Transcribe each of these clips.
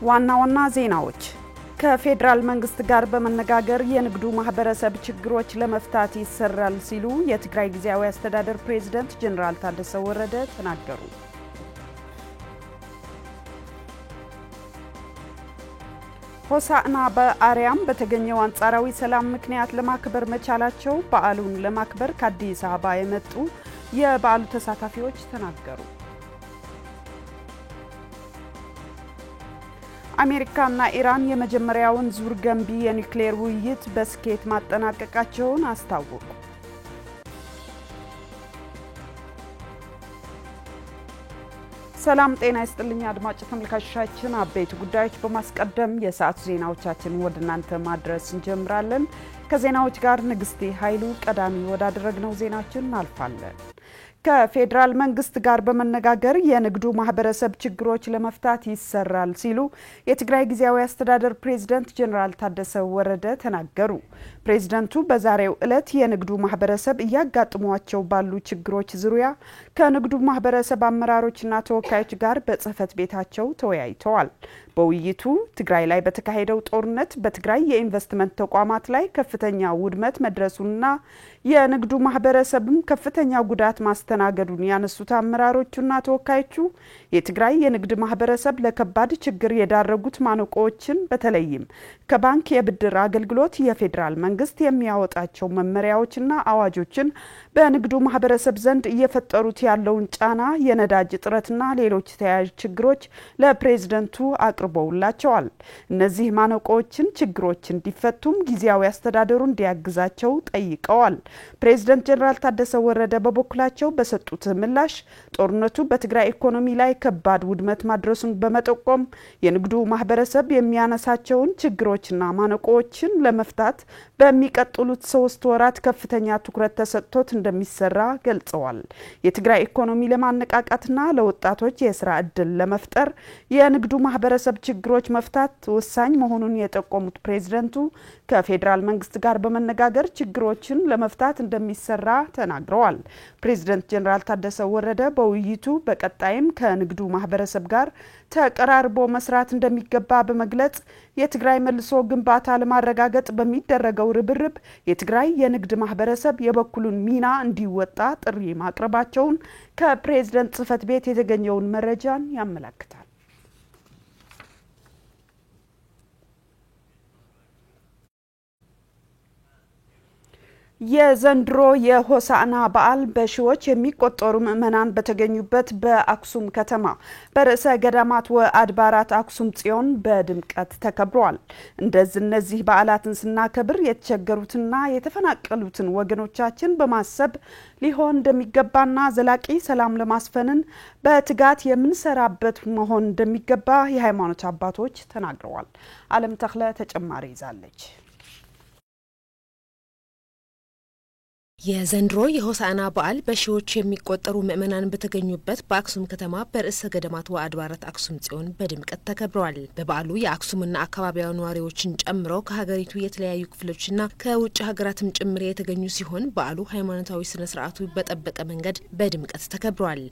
ዋና ዜናዎች ከፌደራል መንግስት ጋር በመነጋገር የንግዱ ማህበረሰብ ችግሮች ለመፍታት ይሰራል ሲሉ የትግራይ ጊዜያዊ አስተዳደር ፕሬዝዳንት ጀነራል ታደሰ ወረደ ተናገሩ። ሆሳዕና በአርያም በተገኘው አንጻራዊ ሰላም ምክንያት ለማክበር መቻላቸው በዓሉን ለማክበር ከአዲስ አበባ የመጡ የበዓሉ ተሳታፊዎች ተናገሩ። አሜሪካና ኢራን የመጀመሪያውን ዙር ገንቢ የኒውክሌር ውይይት በስኬት ማጠናቀቃቸውን አስታወቁ። ሰላም ጤና ይስጥልኝ አድማጭ ተመልካቾቻችን፣ አበይት ጉዳዮች በማስቀደም የሰዓቱ ዜናዎቻችን ወደ እናንተ ማድረስ እንጀምራለን። ከዜናዎች ጋር ንግስቴ ኃይሉ ቀዳሚ ወዳደረግነው ዜናችን እናልፋለን። ከፌደራል መንግስት ጋር በመነጋገር የንግዱ ማህበረሰብ ችግሮች ለመፍታት ይሰራል ሲሉ የትግራይ ጊዜያዊ አስተዳደር ፕሬዝዳንት ጀነራል ታደሰ ወረደ ተናገሩ። ፕሬዝዳንቱ በዛሬው ዕለት የንግዱ ማህበረሰብ እያጋጠሟቸው ባሉ ችግሮች ዙሪያ ከንግዱ ማህበረሰብ አመራሮችና ተወካዮች ጋር በጽህፈት ቤታቸው ተወያይተዋል። በውይይቱ ትግራይ ላይ በተካሄደው ጦርነት በትግራይ የኢንቨስትመንት ተቋማት ላይ ከፍተኛ ውድመት መድረሱና የንግዱ ማህበረሰብም ከፍተኛ ጉዳት ማስተናገዱን ያነሱት አመራሮቹና ተወካዮቹ የትግራይ የንግድ ማህበረሰብ ለከባድ ችግር የዳረጉት ማነቆዎችን በተለይም ከባንክ የብድር አገልግሎት የፌደራል መንግስት የሚያወጣቸው መመሪያዎችና አዋጆችን በንግዱ ማህበረሰብ ዘንድ እየፈጠሩት ያለውን ጫና፣ የነዳጅ እጥረትና ሌሎች ተያያዥ ችግሮች ለፕሬዝዳንቱ አቅርበውላቸዋል። እነዚህ ማነቆዎችን ችግሮች እንዲፈቱም ጊዜያዊ አስተዳደሩ እንዲያግዛቸው ጠይቀዋል። ፕሬዝዳንት ጀነራል ታደሰ ወረደ በበኩላቸው በሰጡት ምላሽ ጦርነቱ በትግራይ ኢኮኖሚ ላይ ከባድ ውድመት ማድረሱን በመጠቆም የንግዱ ማህበረሰብ የሚያነሳቸውን ችግሮችና ማነቆዎችን ለመፍታት በሚቀጥሉት 3 ወራት ከፍተኛ ትኩረት ተሰጥቶት እንደሚሰራ ገልጸዋል። የትግራይ ኢኮኖሚ ለማነቃቃትና ለወጣቶች የሥራ ዕድል ለመፍጠር የንግዱ ማህበረሰብ ችግሮች መፍታት ወሳኝ መሆኑን የጠቆሙት ፕሬዝዳንቱ ከፌደራል መንግስት ጋር በመነጋገር ችግሮችን ለመፍታት እንደሚሰራ ተናግረዋል። ፕሬዝዳንት ጀነራል ታደሰ ወረደ በውይይቱ በቀጣይም ከንግዱ ማህበረሰብ ጋር ተቀራርቦ መስራት እንደሚገባ በመግለጽ የትግራይ መልሶ ግንባታ ለማረጋገጥ በሚደረገው ርብርብ የትግራይ የንግድ ማህበረሰብ የበኩሉን ሚና እንዲወጣ ጥሪ ማቅረባቸውን ከፕሬዝዳንት ጽህፈት ቤት የተገኘውን መረጃን ያመለክታል። የዘንድሮ የሆሳዕና በዓል በሺዎች የሚቆጠሩ ምዕመናን በተገኙበት በአክሱም ከተማ በርዕሰ ገዳማት ወአድባራት አክሱም ጽዮን በድምቀት ተከብሯል። እነዚህ በዓላትን ስናከብር የተቸገሩትና የተፈናቀሉትን ወገኖቻችን በማሰብ ሊሆን እንደሚገባና ዘላቂ ሰላም ለማስፈንን በትጋት የምንሰራበት መሆን እንደሚገባ የሃይማኖት አባቶች ተናግረዋል። ዓለም ተክለ ተጨማሪ ይዛለች። የዘንድሮ የሆሳዕና በዓል በሺዎች የሚቆጠሩ ምዕመናን በተገኙበት በአክሱም ከተማ በርዕሰ ገዳማት ወአድባራት አክሱም ጽዮን በድምቀት ተከብሯል። በበዓሉ የአክሱምና አካባቢያዊ ነዋሪዎችን ጨምሮ ከሀገሪቱ የተለያዩ ክፍሎችና ከውጭ ሀገራትም ጭምር የተገኙ ሲሆን በዓሉ ሃይማኖታዊ ስነ ስርዓቱ በጠበቀ መንገድ በድምቀት ተከብሯል።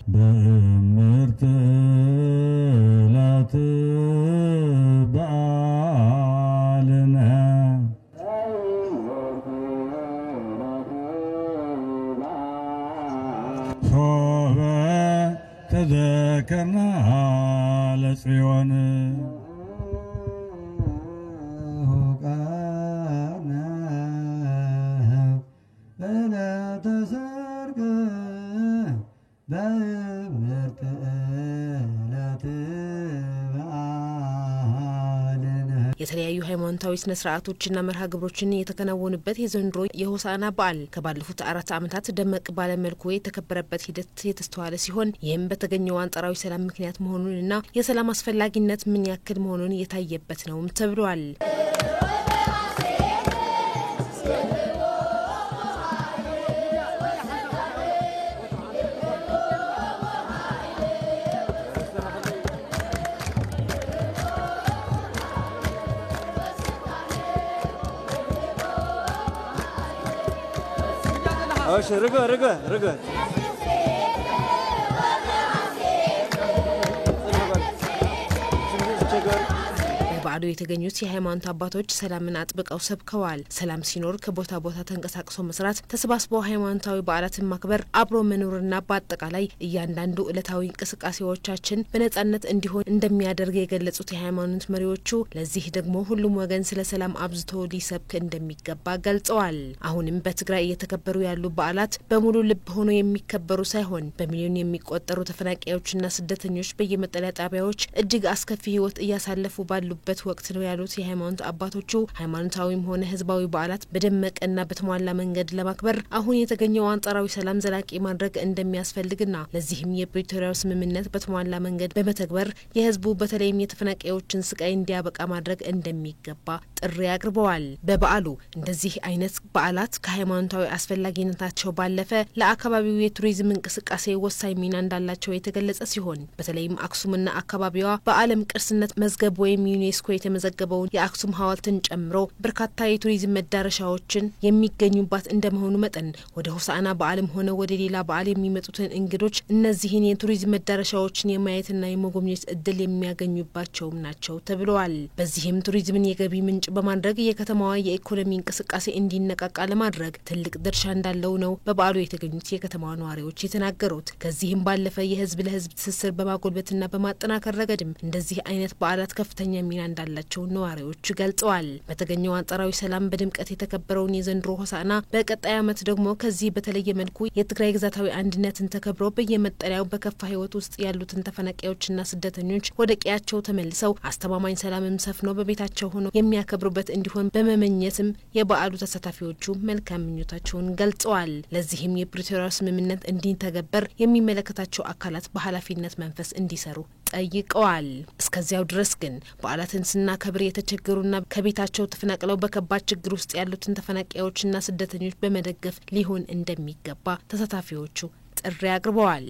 تذكرنا لصيون وقانا بلا تسرق بمرت የተለያዩ ሃይማኖታዊ ስነ ስርዓቶችና መርሃ ግብሮችን የተከናወኑበት የዘንድሮ የሆሳዕና በዓል ከባለፉት 4 ዓመታት ደመቅ ባለ መልኩ የተከበረበት ሂደት የተስተዋለ ሲሆን ይህም በተገኘው አንጻራዊ ሰላም ምክንያት መሆኑንና የሰላም አስፈላጊነት ምን ያክል መሆኑን የታየበት ነውም ተብሏል። رجع በበዓሉ የተገኙት የሃይማኖት አባቶች ሰላምን አጥብቀው ሰብከዋል። ሰላም ሲኖር ከቦታ ቦታ ተንቀሳቅሶ መስራት፣ ተሰባስበው ሃይማኖታዊ በዓላትን ማክበር፣ አብሮ መኖርና በአጠቃላይ እያንዳንዱ ዕለታዊ እንቅስቃሴዎቻችን በነጻነት እንዲሆን እንደሚያደርግ የገለጹት የሃይማኖት መሪዎቹ ለዚህ ደግሞ ሁሉም ወገን ስለ ሰላም አብዝቶ ሊሰብክ እንደሚገባ ገልጸዋል። አሁንም በትግራይ እየተከበሩ ያሉ በዓላት በሙሉ ልብ ሆኖ የሚከበሩ ሳይሆን በሚሊዮን የሚቆጠሩ ተፈናቃዮችና ስደተኞች በየመጠለያ ጣቢያዎች እጅግ አስከፊ ህይወት እያሳለፉ ባሉበት ወቅት ነው ያሉት የሃይማኖት አባቶቹ ሃይማኖታዊም ሆነ ህዝባዊ በዓላት በደመቀና በተሟላ መንገድ ለማክበር አሁን የተገኘው አንጻራዊ ሰላም ዘላቂ ማድረግ እንደሚያስፈልግና ለዚህም የፕሪቶሪያው ስምምነት በተሟላ መንገድ በመተግበር የህዝቡ በተለይም የተፈናቃዮችን ስቃይ እንዲያበቃ ማድረግ እንደሚገባ ጥሪ አቅርበዋል። በበዓሉ እንደዚህ አይነት በዓላት ከሃይማኖታዊ አስፈላጊነታቸው ባለፈ ለአካባቢው የቱሪዝም እንቅስቃሴ ወሳኝ ሚና እንዳላቸው የተገለጸ ሲሆን በተለይም አክሱምና አካባቢዋ በዓለም ቅርስነት መዝገብ ወይም ዩኔስኮ የተመዘገበውን የአክሱም ሐውልትን ጨምሮ በርካታ የቱሪዝም መዳረሻዎችን የሚገኙባት እንደመሆኑ መጠን ወደ ሆሳዕና በዓልም ሆነ ወደ ሌላ በዓል የሚመጡትን እንግዶች እነዚህን የቱሪዝም መዳረሻዎችን የማየትና የመጎብኘት እድል የሚያገኙባቸውም ናቸው ተብለዋል። በዚህም ቱሪዝምን የገቢ ምንጭ በማድረግ የከተማዋ የኢኮኖሚ እንቅስቃሴ እንዲነቃቃ ለማድረግ ትልቅ ድርሻ እንዳለው ነው በበዓሉ የተገኙት የከተማዋ ነዋሪዎች የተናገሩት። ከዚህም ባለፈ የህዝብ ለህዝብ ትስስር በማጎልበትና በማጠናከር ረገድም እንደዚህ አይነት በዓላት ከፍተኛ ሚና እንዳላቸው ነዋሪዎች ገልጸዋል። በተገኘው አንጻራዊ ሰላም በድምቀት የተከበረውን የዘንድሮ ሆሳዕና በቀጣይ ዓመት ደግሞ ከዚህ በተለየ መልኩ የትግራይ ግዛታዊ አንድነትን ተከብሮ በየመጠለያው በከፋ ህይወት ውስጥ ያሉትን ተፈናቃዮችና ስደተኞች ወደ ቀያቸው ተመልሰው አስተማማኝ ሰላምም ሰፍኖ በቤታቸው ሆነው የሚያከብሩበት እንዲሆን በመመኘትም የበዓሉ ተሳታፊዎቹ መልካም ምኞታቸውን ገልጸዋል። ለዚህም የፕሪቶሪያ ስምምነት እንዲተገበር የሚመለከታቸው አካላት በኃላፊነት መንፈስ እንዲሰሩ ጠይቀዋል። እስከዚያው ድረስ ግን በዓላትን ስናከብር የተቸገሩና ከቤታቸው ተፈናቅለው በከባድ ችግር ውስጥ ያሉትን ተፈናቃዮችና ስደተኞች በመደገፍ ሊሆን እንደሚገባ ተሳታፊዎቹ ጥሪ አቅርበዋል።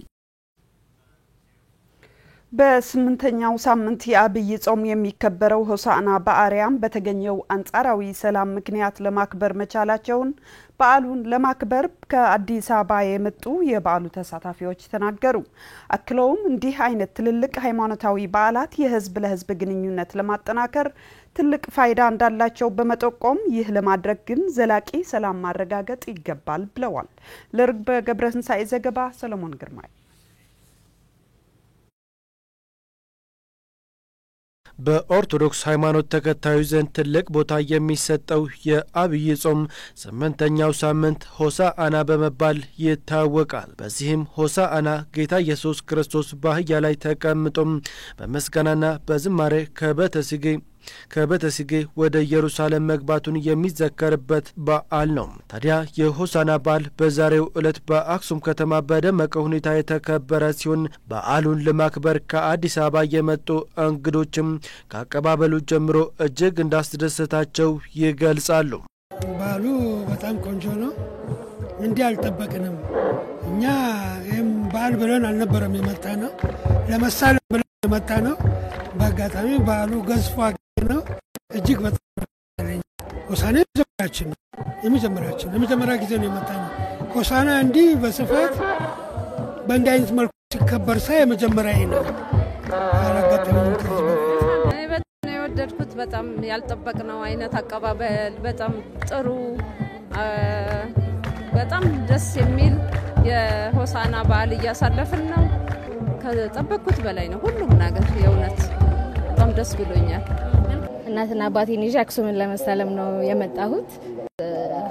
በስምንተኛው ሳምንት የአብይ ጾም የሚከበረው ሆሳዕና በአርያም በተገኘው አንጻራዊ ሰላም ምክንያት ለማክበር መቻላቸውን በዓሉን ለማክበር ከአዲስ አበባ የመጡ የበዓሉ ተሳታፊዎች ተናገሩ። አክለውም እንዲህ አይነት ትልልቅ ሃይማኖታዊ በዓላት የህዝብ ለህዝብ ግንኙነት ለማጠናከር ትልቅ ፋይዳ እንዳላቸው በመጠቆም ይህ ለማድረግ ግን ዘላቂ ሰላም ማረጋገጥ ይገባል ብለዋል። ለርግበ ገብረትንሳኤ ዘገባ ሰለሞን ግርማይ። በኦርቶዶክስ ሃይማኖት ተከታዮች ዘንድ ትልቅ ቦታ የሚሰጠው የአብይ ጾም ስምንተኛው ሳምንት ሆሳዕና በመባል ይታወቃል። በዚህም ሆሳዕና ጌታ ኢየሱስ ክርስቶስ በአህያ ላይ ተቀምጦም በምስጋናና በዝማሬ ከቤተስጌ ወደ ኢየሩሳሌም መግባቱን የሚዘከርበት በዓል ነው። ታዲያ የሆሳዕና በዓል በዛሬው ዕለት በአክሱም ከተማ በደመቀ ሁኔታ የተከበረ ሲሆን በዓሉን ለማክበር ከአዲስ አበባ የመጡ እንግዶችም ከአቀባበሉ ጀምሮ እጅግ እንዳስደሰታቸው ይገልጻሉ። በዓሉ በጣም ቆንጆ ነው። እንዲህ አልጠበቅንም። እኛ በዓል ብለን አልነበረም የመጣ ነው፣ ለመሳለም ብለን የመጣ ነው። በአጋጣሚ በዓሉ ገዝፎ ነው። እጅግ በጣም ሆሳዕና የመጀመሪያ ጊዜ ነው የመጣ ነው። ሆሳዕና እንዲህ በስፋት በእንዲህ አይነት መልኩ ሲከበር ሳይ የመጀመሪያ ነው። አላጋጠመኝም ከዚህ በፊት። እኔ በጣም ነው የወደድኩት። በጣም ያልጠበቅነው አይነት አቀባበል፣ በጣም ጥሩ፣ በጣም ደስ የሚል የሆሳዕና በዓል እያሳለፍን ነው። ከጠበቅኩት በላይ ነው ሁሉም ነገር። የእውነት በጣም ደስ ብሎኛል። እናትና አባቴን ይዤ አክሱምን ለመሳለም ነው የመጣሁት።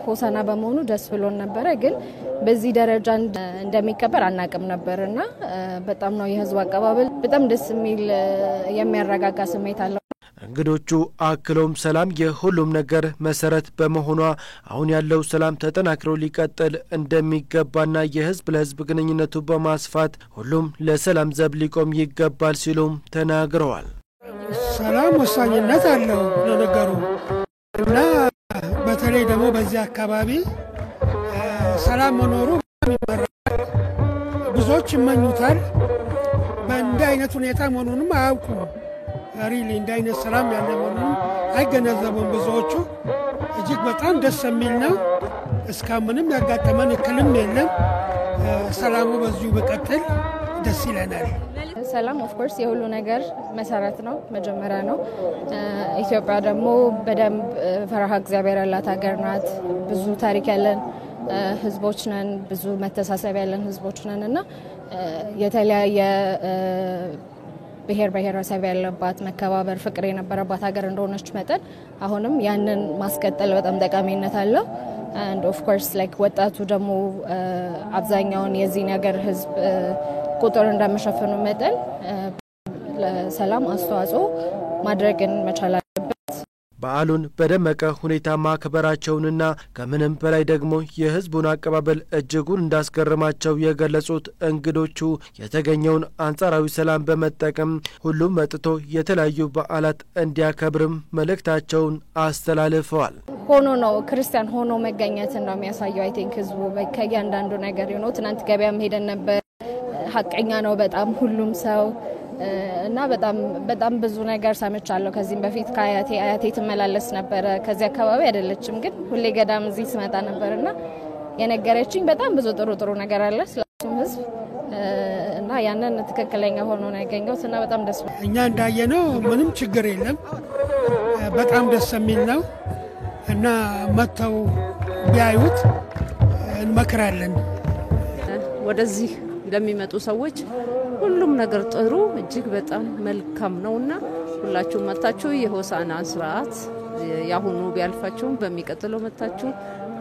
ሆሳዕና በመሆኑ ደስ ብሎን ነበረ፣ ግን በዚህ ደረጃ እንደሚከበር አናቅም ነበርና በጣም ነው የህዝቡ አቀባበል በጣም ደስ የሚል የሚያረጋጋ ስሜት አለው። እንግዶቹ አክለውም ሰላም የሁሉም ነገር መሰረት በመሆኗ አሁን ያለው ሰላም ተጠናክሮ ሊቀጥል እንደሚገባና የህዝብ ለህዝብ ግንኙነቱ በማስፋት ሁሉም ለሰላም ዘብ ሊቆም ይገባል ሲሉም ተናግረዋል። ሰላም ወሳኝነት አለው ለነገሩ እና በተለይ ደግሞ በዚህ አካባቢ ሰላም መኖሩ ይመረጣል። ብዙዎች ይመኙታል። በእንዲህ አይነት ሁኔታ መሆኑንም አያውቁም። ሪሊ እንዲህ አይነት ሰላም ያለ መሆኑንም አይገነዘቡም ብዙዎቹ። እጅግ በጣም ደስ የሚል ነው። እስካሁን ምንም ያጋጠመን እክልም የለም። ሰላሙ በዚሁ ቢቀጥል ደስ ይለናል። ሰላም ኦፍ ኮርስ የሁሉ ነገር መሰረት ነው፣ መጀመሪያ ነው። ኢትዮጵያ ደግሞ በደንብ ፈራሃ እግዚአብሔር ያላት ሀገር ናት። ብዙ ታሪክ ያለን ህዝቦች ነን፣ ብዙ መተሳሰብ ያለን ህዝቦች ነን እና የተለያየ ብሔር ብሔረሰብ ያለባት መከባበር፣ ፍቅር የነበረባት ሀገር እንደሆነች መጠን አሁንም ያንን ማስቀጠል በጣም ጠቃሚነት አለው። and of course like ወጣቱ ደግሞ አብዛኛውን የዚህ ነገር ህዝብ ቁጥር እንደመሸፈኑ መጠን ለሰላም አስተዋጽኦ ማድረግን መቻል አለበት። በዓሉን በደመቀ ሁኔታ ማክበራቸውንና ከምንም በላይ ደግሞ የህዝቡን አቀባበል እጅጉን እንዳስገረማቸው የገለጹት እንግዶቹ የተገኘውን አንጻራዊ ሰላም በመጠቀም ሁሉም መጥቶ የተለያዩ በዓላት እንዲያከብርም መልእክታቸውን አስተላልፈዋል። ሆኖ ነው ክርስቲያን ሆኖ መገኘት ነው የሚያሳየው። አይ ቲንክ ህዝቡ ከእያንዳንዱ ነገር ትናንት ገበያ ሄደን ነበር። ሀቀኛ ነው በጣም ሁሉም ሰው እና በጣም ብዙ ነገር ሰምቻለሁ ከዚህም በፊት ከአያቴ ትመላለስ ነበር። ከዚህ አካባቢ አይደለችም ግን ሁሌ ገዳም እዚህ ስመጣ ነበርና የነገረችኝ በጣም ብዙ ጥሩ ነገር አለ ስለሱም ህዝብ እና ያንን ትክክለኛ ሆኖ ነው ያገኘሁት እና በጣም ደስ ብሎኛል። እኛ እንዳየነው ምንም ችግር የለም። በጣም ደስ የሚል ነው እና መተው ቢያዩት እንመክራለን። ወደዚህ ለሚመጡ ሰዎች ሁሉም ነገር ጥሩ እጅግ በጣም መልካም ነውና ሁላችሁም መጣችሁ የሆሳና ስርዓት ያሁኑ ቢያልፋችሁም በሚቀጥለው መጣችሁ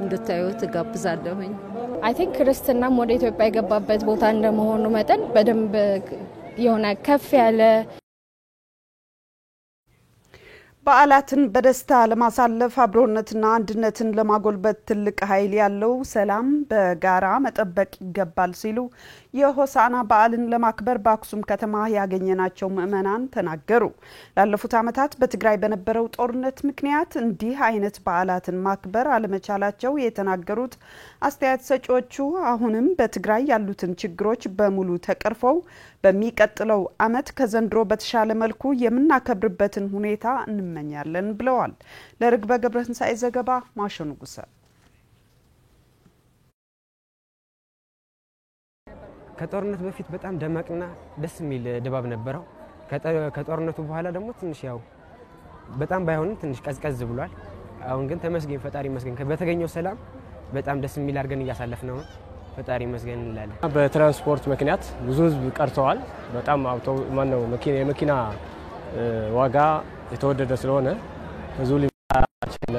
እንድታዩት ጋብዛለሁኝ። አይ ቲንክ ክርስትናም ወደ ኢትዮጵያ የገባበት ቦታ እንደመሆኑ መጠን በደንብ የሆነ ከፍ ያለ በዓላትን በደስታ ለማሳለፍ አብሮነትና አንድነትን ለማጎልበት ትልቅ ኃይል ያለው ሰላም በጋራ መጠበቅ ይገባል ሲሉ የሆሳና በዓልን ለማክበር በአክሱም ከተማ ያገኘናቸው ምእመናን ተናገሩ። ላለፉት ዓመታት በትግራይ በነበረው ጦርነት ምክንያት እንዲህ አይነት በዓላትን ማክበር አለመቻላቸው የተናገሩት አስተያየት ሰጪዎቹ አሁንም በትግራይ ያሉትን ችግሮች በሙሉ ተቀርፈው በሚቀጥለው ዓመት ከዘንድሮ በተሻለ መልኩ የምናከብርበትን ሁኔታ እንመኛለን ብለዋል። ለርግበ ገብረትንሳኤ ዘገባ ማሸኑ ጉሳ። ከጦርነቱ በፊት በጣም ደማቅና ደስ የሚል ድባብ ነበረው። ከጦርነቱ በኋላ ደግሞ ትንሽ ያው በጣም ባይሆንም ትንሽ ቀዝቀዝ ብሏል። አሁን ግን ተመስገን ፈጣሪ መስገን በተገኘው ሰላም በጣም ደስ የሚል አድርገን እያሳለፍነው ነው። ፈጣሪ መስገን እንላለን። በትራንስፖርት ምክንያት ብዙ ህዝብ ቀርተዋል። በጣም የመኪና ዋጋ የተወደደ ስለሆነ ህዝቡ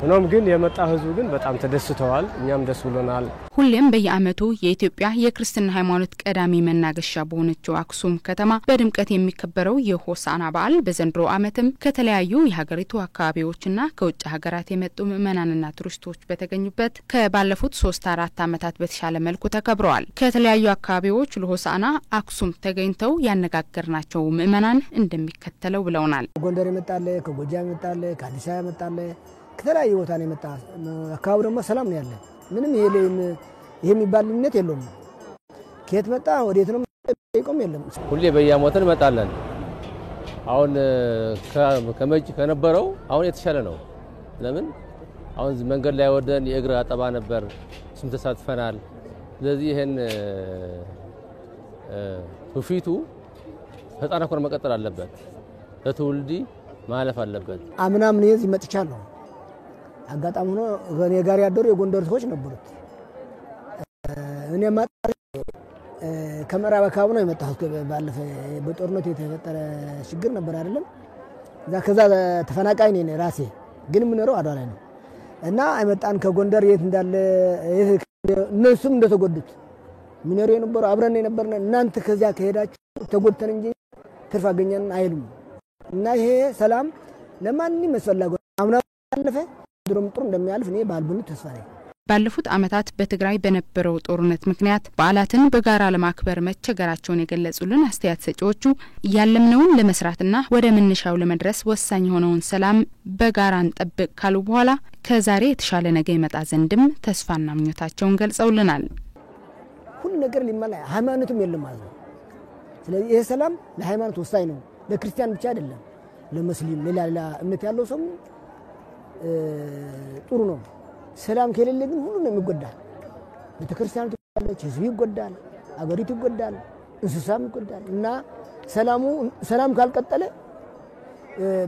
ሆኖም ግን የመጣ ህዝቡ ግን በጣም ተደስተዋል። እኛም ደስ ብሎናል። ሁሌም በየዓመቱ የኢትዮጵያ የክርስትና ሃይማኖት ቀዳሚ መናገሻ በሆነችው አክሱም ከተማ በድምቀት የሚከበረው የሆሳና በዓል በዘንድሮ ዓመትም ከተለያዩ የሀገሪቱ አካባቢዎችና ከውጭ ሀገራት የመጡ ምእመናንና ቱሪስቶች በተገኙበት ከባለፉት 3-4 ዓመታት በተሻለ መልኩ ተከብረዋል። ከተለያዩ አካባቢዎች ለሆሳና አክሱም ተገኝተው ያነጋገርናቸው ምእመናን እንደሚከተለው ብለውናል። ጎንደር የመጣለ፣ ከጎጃም የመጣለ፣ ከአዲስ አበባ የመጣለ ከተለያየ ቦታ ነው የመጣ። አካባቢው ደግሞ ሰላም ነው ያለ። ምንም ይሄ የሚባል ልዩነት የለውም። ከየት መጣ ወዴት ነው የቆም የለም። ሁሌ በየዓመቱ እንመጣለን። አሁን ከነበረው አሁን የተሻለ ነው። ለምን አሁን መንገድ ላይ ወደን የእግር አጠባ ነበር፣ እሱም ተሳትፈናል። ስለዚህ ይሄን ትውፊቱ ተጣናክሮ መቀጠል አለበት፣ ለትውልድ ማለፍ አለበት። አምናም ነው እዚህ መጥቻለሁ። አጋጣሚ ሆኖ ከኔ ጋር ያደሩ የጎንደር ሰዎች ነበሩት። እኔ ከመራብ አካባቢ ነው የመጣሁት። ባለፈ በጦርነቱ የተፈጠረ ችግር ነበር አይደለም። ከዛ ተፈናቃይ ነኝ ራሴ፣ ግን ምንኖረው አድዋ ላይ ነው እና አይመጣን ከጎንደር የት እንዳለ እነሱም እንደተጎዱት ምንኖር የነበረው አብረን የነበርነ እናንተ ከዚያ ከሄዳችሁ ተጎድተን እንጂ ትርፍ አገኘን አይሉም። እና ይሄ ሰላም ለማንንም ያስፈልጋል። አምና አለፈ ድሮም ጥሩ እንደሚያልፍ እኔ ባልብኑ ተስፋ ነኝ። ባለፉት ዓመታት በትግራይ በነበረው ጦርነት ምክንያት በዓላትን በጋራ ለማክበር መቸገራቸውን የገለጹልን አስተያየት ሰጪዎቹ ያለምነውን ለመስራትና ወደ መነሻው ለመድረስ ወሳኝ የሆነውን ሰላም በጋራ እንጠብቅ ካሉ በኋላ ከዛሬ የተሻለ ነገ ይመጣ ዘንድም ተስፋና ምኞታቸውን ገልጸውልናል። ሁሉ ነገር ሊመላ ሃይማኖትም የለም ማለት ነው። ስለዚህ ይሄ ሰላም ለሃይማኖት ወሳኝ ነው። ለክርስቲያን ብቻ አይደለም፣ ለሙስሊም ለሌላ እምነት ያለው ሰው ጥሩ ነው። ሰላም ከሌለ ግን ሁሉ ነው የሚጎዳል። ቤተክርስቲያኑ ይጎዳል፣ ህዝቡ ይጎዳል፣ አገሪቱ ይጎዳል፣ እንስሳም ይጎዳል። እና ሰላም ካልቀጠለ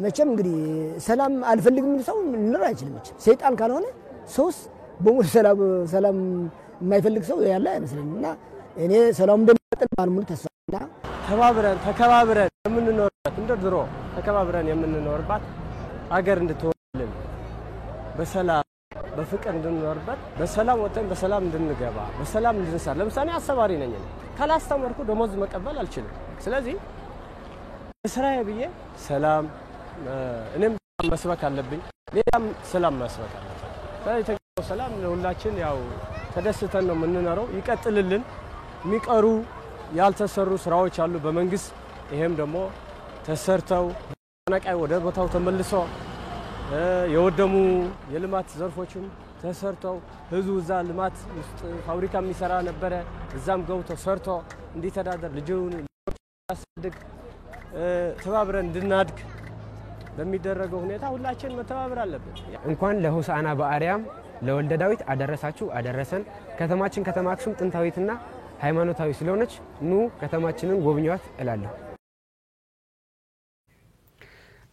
መቼም እንግዲህ ሰላም አልፈልግም ሰው ሊኖር አይችልም። ሰይጣን ካልሆነ ሰውስ በሙሉ ሰላም የማይፈልግ ሰው ያለ አይመስልምና እኔ ሰላም እንደሚቀጥል ባልሙሉ ተስፋና ተከባብረን የምንኖርበት እንደ ድሮ ተከባብረን የምንኖርባት አገር እንድትሆንልን በሰላም በፍቅር እንድንኖርበት በሰላም ወጥተን በሰላም እንድንገባ በሰላም እንድንሰራ። ለምሳሌ አስተማሪ ነኝ ካላስተማርኩ ደሞዝ መቀበል አልችልም። ስለዚህ ስራዬ ብዬ ሰላም እኔም መስበክ አለብኝ፣ ሌላም ሰላም መስበክ አለብኝ። ስለዚህ ሰላም ለሁላችን ያው ተደስተን ነው የምንኖረው። ይቀጥልልን። የሚቀሩ ያልተሰሩ ስራዎች አሉ በመንግስት ይሄም ደግሞ ተሰርተው ተፈናቃይ ወደ ቦታው ተመልሶ የወደሙ የልማት ዘርፎችም ተሰርተው ህዝቡ እዛ ልማት ውስጥ ፋብሪካ የሚሰራ ነበረ እዛም ገብቶ ሰርቶ እንዲተዳደር ልጁን ያሳድግ ተባብረን እንድናድግ በሚደረገው ሁኔታ ሁላችን መተባበር አለብን። እንኳን ለሆሳዕና በአርያም ለወልደ ዳዊት አደረሳችሁ አደረሰን። ከተማችን ከተማ አክሱም ጥንታዊትና ሃይማኖታዊ ስለሆነች ኑ ከተማችንን ጎብኙዋት እላለሁ።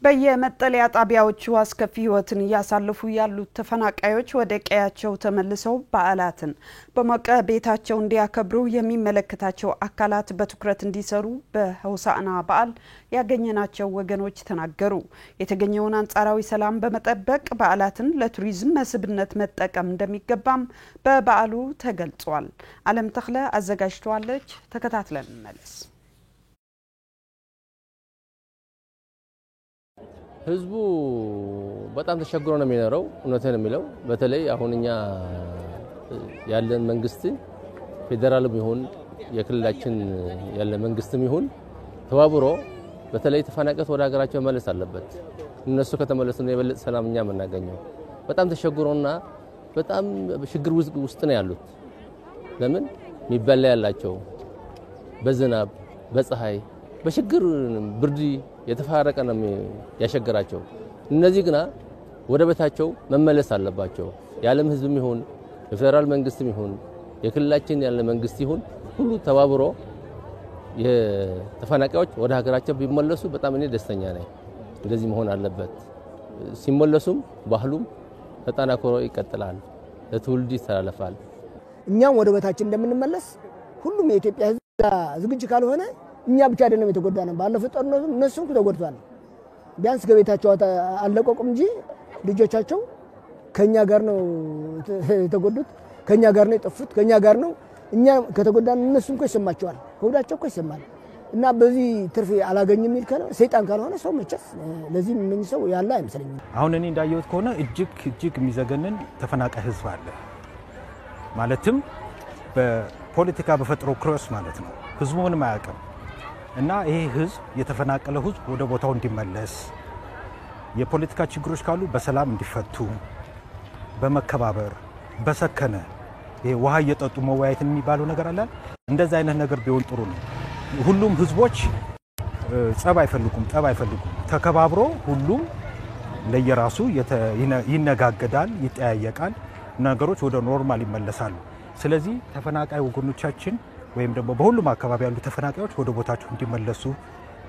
በየመጠለያ ጣቢያዎቹ አስከፊ ህይወትን እያሳለፉ ያሉት ተፈናቃዮች ወደ ቀያቸው ተመልሰው በዓላትን በሞቀ ቤታቸው እንዲያከብሩ የሚመለከታቸው አካላት በትኩረት እንዲሰሩ በሆሳዕና በዓል ያገኘናቸው ወገኖች ተናገሩ። የተገኘውን አንጻራዊ ሰላም በመጠበቅ በዓላትን ለቱሪዝም መስህብነት መጠቀም እንደሚገባም በበዓሉ ተገልጿል። ዓለም ተክለ አዘጋጅቷለች። ተከታትለን እንመለስ። ህዝቡ በጣም ተቸግሮ ነው የሚኖረው። እውነቴን የሚለው በተለይ አሁንኛ ያለን መንግስት ፌደራልም ይሁን የክልላችን ያለ መንግስትም ይሁን ተባብሮ በተለይ ተፈናቃዮች ወደ ሀገራቸው መለስ አለበት። እነሱ ከተመለሱ ነው የበለጠ ሰላምኛ የምናገኘው። በጣም ተቸግሮና በጣም ችግር ውስጥ ነው ያሉት። ለምን የሚበላ ያላቸው በዝናብ በፀሐይ በችግር ብርድ የተፋረቀ ነው ያሸገራቸው። እነዚህ ግና ወደ ቤታቸው መመለስ አለባቸው። የዓለም ህዝብም ይሁን የፌደራል መንግስትም ይሁን የክልላችን ያለ መንግስት ይሁን ሁሉ ተባብሮ የተፈናቃዮች ወደ ሀገራቸው ቢመለሱ በጣም እኔ ደስተኛ ነኝ። እንደዚህ መሆን አለበት። ሲመለሱም ባህሉም ተጠናክሮ ይቀጥላል፣ ለትውልድ ይተላለፋል። እኛም ወደ ቤታችን እንደምንመለስ ሁሉም የኢትዮጵያ ህዝብ ዝግጁ ካልሆነ እኛ ብቻ አይደለም የተጎዳነው። ባለፈው ጦርነቱ እነሱም ተጎድተዋል። ቢያንስ ከቤታቸው አለቀቁም እንጂ ልጆቻቸው ከኛ ጋር ነው የተጎዱት፣ ከኛ ጋር ነው የጠፉት፣ ከኛ ጋር ነው። እኛ ከተጎዳን እነሱም እኮ ይሰማቸዋል፣ ከወዳቸው እኮ ይሰማል። እና በዚህ ትርፍ አላገኝም የሚል ካለ ሰይጣን ካልሆነ ሰው መቸስ ለዚህ ምን ሰው ያለ አይመስለኝም። አሁን እኔ እንዳየሁት ከሆነ እጅግ የሚዘገንን ተፈናቃይ ህዝብ አለ። ማለትም በፖለቲካ በፈጥሮ ክሮስ ማለት ነው። ህዝቡ ምንም አያውቅም። እና ይሄ ህዝብ የተፈናቀለ ህዝብ ወደ ቦታው እንዲመለስ የፖለቲካ ችግሮች ካሉ በሰላም እንዲፈቱ በመከባበር በሰከነ ይሄ ውሃ እየጠጡ መወያየት የሚባለው ነገር አለ። እንደዛ አይነት ነገር ቢሆን ጥሩ ነው። ሁሉም ህዝቦች ጸብ አይፈልጉም፣ ጠብ አይፈልጉም። ተከባብሮ ሁሉም ለየራሱ ይነጋገዳል፣ ይጠያየቃል፣ ነገሮች ወደ ኖርማል ይመለሳሉ። ስለዚህ ተፈናቃይ ወገኖቻችን ወይም ደግሞ በሁሉም አካባቢ ያሉ ተፈናቃዮች ወደ ቦታቸው እንዲመለሱ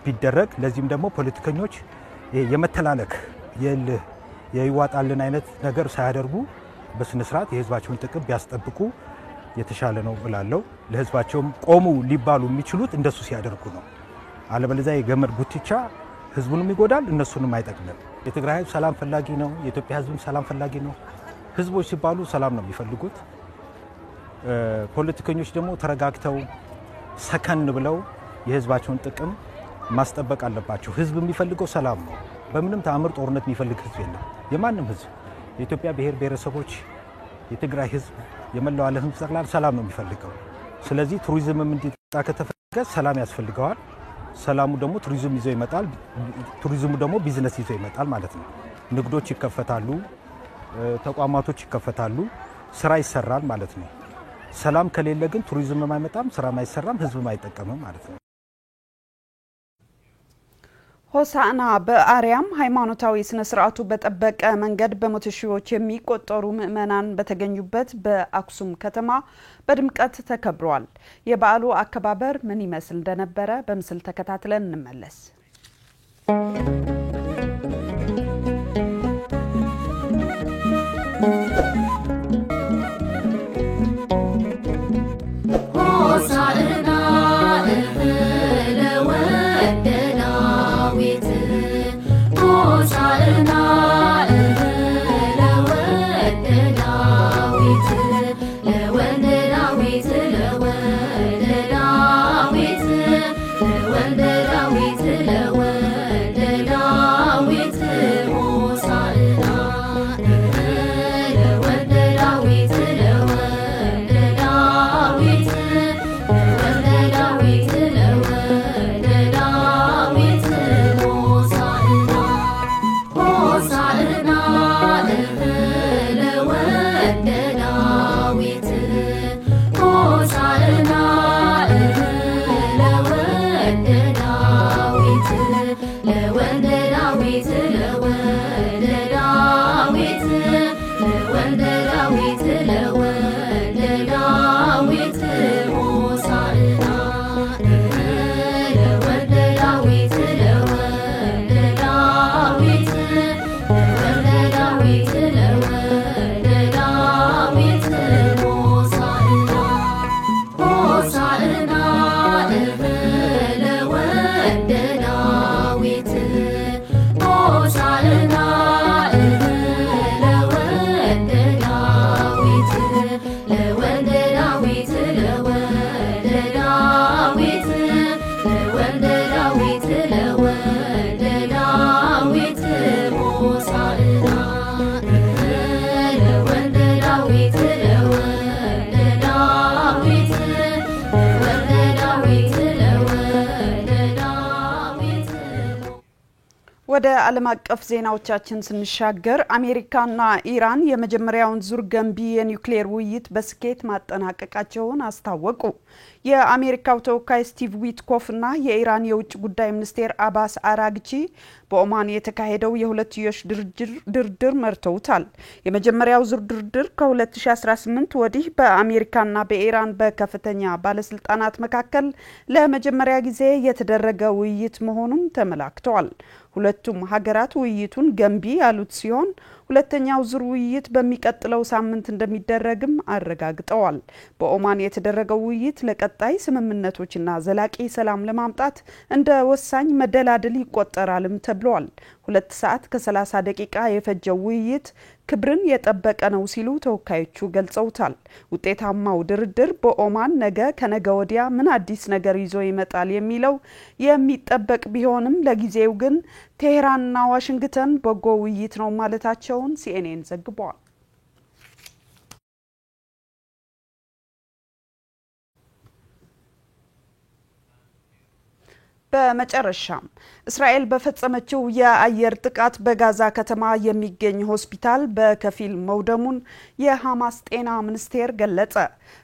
ቢደረግ፣ ለዚህም ደግሞ ፖለቲከኞች የመተላለክ የይዋጣልን አይነት ነገር ሳያደርጉ በስነ ስርዓት የህዝባቸውን ጥቅም ቢያስጠብቁ የተሻለ ነው እላለሁ። ለህዝባቸውም ቆሙ ሊባሉ የሚችሉት እንደሱ ሲያደርጉ ነው። አለበለዚያ የገመድ ጉትቻ ህዝቡንም ይጎዳል፣ እነሱንም አይጠቅምም። የትግራይ ህዝብ ሰላም ፈላጊ ነው። የኢትዮጵያ ህዝብም ሰላም ፈላጊ ነው። ህዝቦች ሲባሉ ሰላም ነው የሚፈልጉት። ፖለቲከኞች ደግሞ ተረጋግተው ሰከን ብለው የህዝባቸውን ጥቅም ማስጠበቅ አለባቸው። ህዝብ የሚፈልገው ሰላም ነው። በምንም ተአምር ጦርነት የሚፈልግ ህዝብ የለም። የማንም ህዝብ የኢትዮጵያ ብሔር ብሔረሰቦች፣ የትግራይ ህዝብ፣ የመላው ዓለም ህዝብ ጠቅላላ ሰላም ነው የሚፈልገው። ስለዚህ ቱሪዝምም እንዲጣ ከተፈለገ ሰላም ያስፈልገዋል። ሰላሙ ደግሞ ቱሪዝም ይዞ ይመጣል። ቱሪዝሙ ደግሞ ቢዝነስ ይዞ ይመጣል ማለት ነው። ንግዶች ይከፈታሉ፣ ተቋማቶች ይከፈታሉ፣ ስራ ይሰራል ማለት ነው። ሰላም ከሌለ ግን ቱሪዝም አይመጣም፣ ስራም አይሰራም፣ ህዝብም አይጠቀምም ማለት ነው። ሆሳዕና በአርያም ሃይማኖታዊ ስነ ስርዓቱ በጠበቀ መንገድ በመቶ ሺዎች የሚቆጠሩ ምእመናን በተገኙበት በአክሱም ከተማ በድምቀት ተከብሯል። የበዓሉ አከባበር ምን ይመስል እንደነበረ በምስል ተከታትለን እንመለስ። ወደ ዓለም አቀፍ ዜናዎቻችን ስንሻገር አሜሪካና ኢራን የመጀመሪያውን ዙር ገንቢ የኒውክሌር ውይይት በስኬት ማጠናቀቃቸውን አስታወቁ። የአሜሪካው ተወካይ ስቲቭ ዊትኮፍና የኢራን የውጭ ጉዳይ ሚኒስቴር አባስ አራግቺ በኦማን የተካሄደው የሁለትዮሽ ድርድር መርተውታል። የመጀመሪያው ዙር ድርድር ከ2018 ወዲህ በአሜሪካና በኢራን በከፍተኛ ባለስልጣናት መካከል ለመጀመሪያ ጊዜ የተደረገ ውይይት መሆኑን ተመላክቷል። ሁለቱም ሀገራት ውይይቱን ገንቢ ያሉት ሲሆን ሁለተኛው ዙር ውይይት በሚቀጥለው ሳምንት እንደሚደረግም አረጋግጠዋል። በኦማን የተደረገው ውይይት ለቀጣይ ስምምነቶችና ዘላቂ ሰላም ለማምጣት እንደ ወሳኝ መደላድል ይቆጠራልም ተብሏል። 2 ሰዓት ከ30 ደቂቃ የፈጀው ውይይት ክብርን የጠበቀ ነው ሲሉ ተወካዮቹ ገልጸውታል። ውጤታማው ድርድር በኦማን ነገ ከነገ ወዲያ ምን አዲስ ነገር ይዞ ይመጣል የሚለው የሚጠበቅ ቢሆንም ለጊዜው ግን ቴህራንና ዋሽንግተን በጎ ውይይት ነው ማለታቸውን ሲኤንኤን ዘግቧል። በመጨረሻም እስራኤል በፈጸመችው የአየር ጥቃት በጋዛ ከተማ የሚገኝ ሆስፒታል በከፊል መውደሙን የሐማስ ጤና ሚኒስቴር ገለጸ።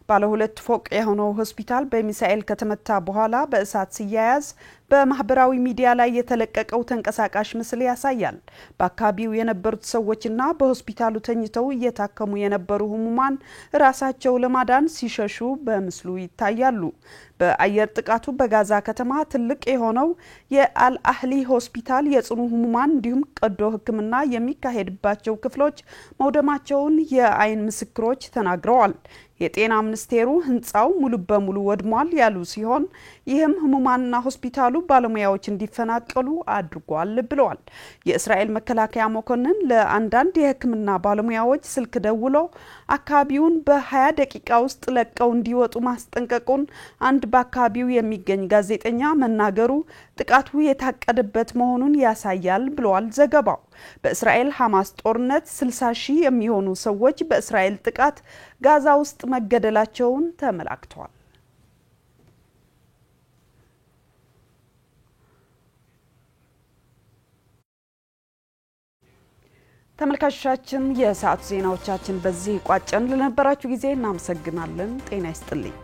ባለ 2 ፎቅ የሆነው ሆስፒታል በሚሳኤል ከተመታ በኋላ በእሳት ሲያያዝ በማህበራዊ ሚዲያ ላይ የተለቀቀው ተንቀሳቃሽ ምስል ያሳያል። በአካባቢው የነበሩት ሰዎችና በሆስፒታሉ ተኝተው እየታከሙ የነበሩ ህሙማን ራሳቸው ለማዳን ሲሸሹ በምስሉ ይታያሉ። በአየር ጥቃቱ በጋዛ ከተማ ትልቅ የሆነው የአልአህሊ ሆስፒታል የጽኑ ህሙማን እንዲሁም ቀዶ ህክምና የሚካሄድባቸው ክፍሎች መውደማቸውን የአይን ምስክሮች ተናግረዋል። የጤና ሚኒስቴሩ ህንጻው ሙሉ በሙሉ ወድሟል ያሉ ሲሆን ይህም ህሙማንና ሆስፒታሉ ባለሙያዎች እንዲፈናቀሉ አድርጓል ብለዋል። የእስራኤል መከላከያ መኮንን ለአንዳንድ የህክምና ባለሙያዎች ስልክ ደውሎ አካባቢውን በ20 ደቂቃ ውስጥ ለቀው እንዲወጡ ማስጠንቀቁን አንድ በአካባቢው የሚገኝ ጋዜጠኛ መናገሩ ጥቃቱ የታቀደበት መሆኑን ያሳያል ብለዋል ዘገባው። በእስራኤል ሐማስ ጦርነት 60,000 የሚሆኑ ሰዎች በእስራኤል ጥቃት ጋዛ ውስጥ መገደላቸውን ተመላክቷል። ተመልካቾቻችን የሰዓቱ ዜናዎቻችን በዚህ ቋጨን። ለነበራችሁ ጊዜ እናመሰግናለን። ጤና ይስጥልኝ።